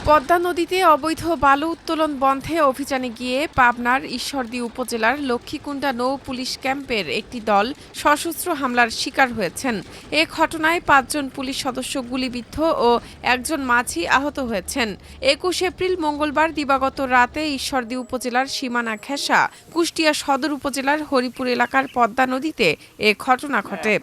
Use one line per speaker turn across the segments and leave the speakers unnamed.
পদ্মা নদীতে অবৈধ বালু উত্তোলন বন্ধে অভিযানে গিয়ে পাবনার ঈশ্বরদী উপজেলার লক্ষ্মীকুণ্ডা নৌ পুলিশ ক্যাম্পের একটি দল সশস্ত্র হামলার শিকার হয়েছেন। এ ঘটনায় ৫ জন পুলিশ সদস্য গুলিবিদ্ধ ও একজন মাঝি আহত হয়েছেন। ২১ এপ্রিল মঙ্গলবার দিবাগত রাতে ঈশ্বরদী উপজেলার সীমানা ঘেঁষা কুষ্টিয়া সদর উপজেলার হরিপুর এলাকার পদ্মা নদীতে এ ঘটনা ঘটে।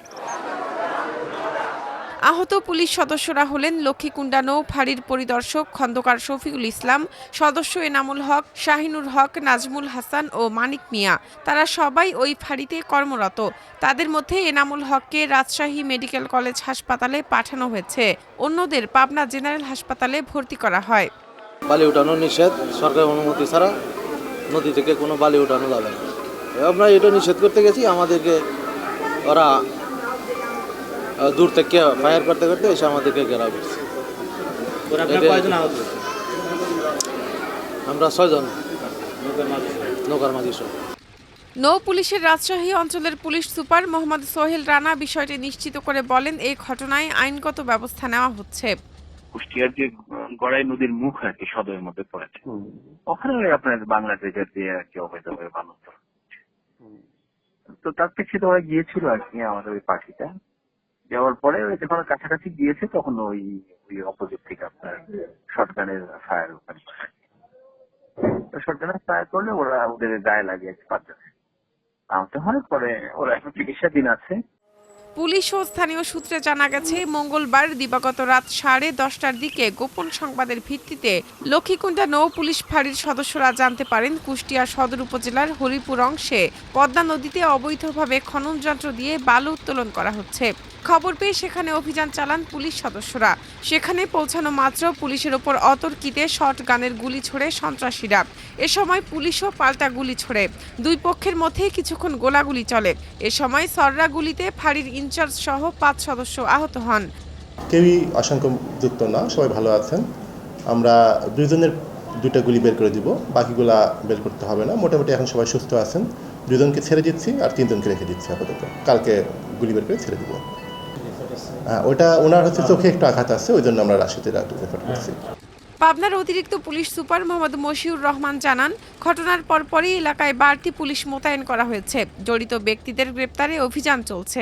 আহত পুলিশ সদস্যরা হলেন লক্ষ্মীকুণ্ডা নৌ ফাঁড়ির পরিদর্শক খন্দকার শফিকুল ইসলাম, সদস্য এনামুল হক, শাহিনুর হক, নাজমুল হাসান ও মানিক মিয়া। তারা সবাই ওই ফাঁড়িতে কর্মরত। তাদের মধ্যে এনামুল হককে রাজশাহী মেডিকেল কলেজ হাসপাতালে পাঠানো হয়েছে, অন্যদের পাবনা জেনারেল হাসপাতালে ভর্তি করা হয়।
বালি উঠানো নিষেধ, সরকারের অনুমতি ছাড়া নদী থেকে কোনো বালি উঠানো যাবে না। আমরা এটা নিষেধ করতে গেছি, আমাদেরকে ওরা দূর থেকে ফায়ার করতে করতে এসে আমাদেরকে ঘেরাও করছে। আমরা 6 জন নৌকার মাঝি সহ।
নৌ পুলিশের রাজশাহী অঞ্চলের পুলিশ সুপার মোহাম্মদ সোহেল রানা বিষয়টি নিশ্চিত করে বলেন, এই ঘটনায় আইনগত ব্যবস্থা নেওয়া হচ্ছে।
কুষ্টিয়ার যে গড়াই নদীর মুখ আর কি সদরের মধ্যে পড়েছে, ওখানে আপনার বাংলাদেশের দিয়ে আর কি অবৈধভাবে বালু উত্তোলন তো তার প্রেক্ষিতে ওরা গিয়েছিল আর কি আমাদের ওই পার্টিটা যাওয়ার পরে যখন কাছাকাছি গিয়েছে তখন ওই অপোজিট থেকে আপনার শটগানের ফায়ার ওখানে শটগানের ফায়ার করলে ওরা ওদের গায়ে লাগিয়েছে 5 জনে আহত হয়। পরে ওরা এখন চিকিৎসাধীন আছে।
পুলিশ ও স্থানীয় সূত্রে জানা গেছে, মঙ্গলবার দিবাগত রাত 10:30টার দিকে গোপন সংবাদের ভিত্তিতে লক্ষ্মীকুণ্ডা নৌ পুলিশ ফাঁড়ির সদস্যরা জানতে পারেন কুষ্টিয়া সদর উপজেলার হরিপুর অংশে পদ্মা নদীতে অবৈধভাবে খনন যন্ত্র দিয়ে বালু উত্তোলন করা হচ্ছে। খবর পেয়ে সেখানে অভিযান চালান পুলিশ সদস্যরা। সেখানে পৌঁছানো মাত্র পুলিশের ওপর অতর্কিতে শটগানের গুলি ছোড়ে সন্ত্রাসীরা। এ সময় পুলিশও পাল্টা গুলি ছোড়ে। দুই পক্ষের মধ্যে কিছুক্ষণ গোলাগুলি চলে। এ সময় সররা গুলিতে ফাঁড়ির ইনচার্জ সহ 5 সদস্য আহত হন।
কেউই আশঙ্কাযুক্ত না, সবাই ভালো আছেন। আমরা 2 জনের 2টা গুলি বের করে দিব, বাকিগুলা বের করতে হবে না। মোটামুটি এখন সবাই সুস্থ আছেন। 2 জনকে ছেড়ে দিচ্ছি আর 3 জনকে রেখে দিচ্ছি আপাতত। কালকে গুলি বের করে ছেড়ে দিব। ওটা ওনার চোখে একটু আঘাত আছে, ওই জন্য আমরা রাজশাহীতে রেফার করছি।
পাবনার অতিরিক্ত পুলিশ সুপার মোহাম্মদ মশিউর রহমান জানান, ঘটনার পরপরই এলাকায় বাড়তি পুলিশ মোতায়েন করা হয়েছে। জড়িত ব্যক্তিদের গ্রেপ্তারে অভিযান চলছে।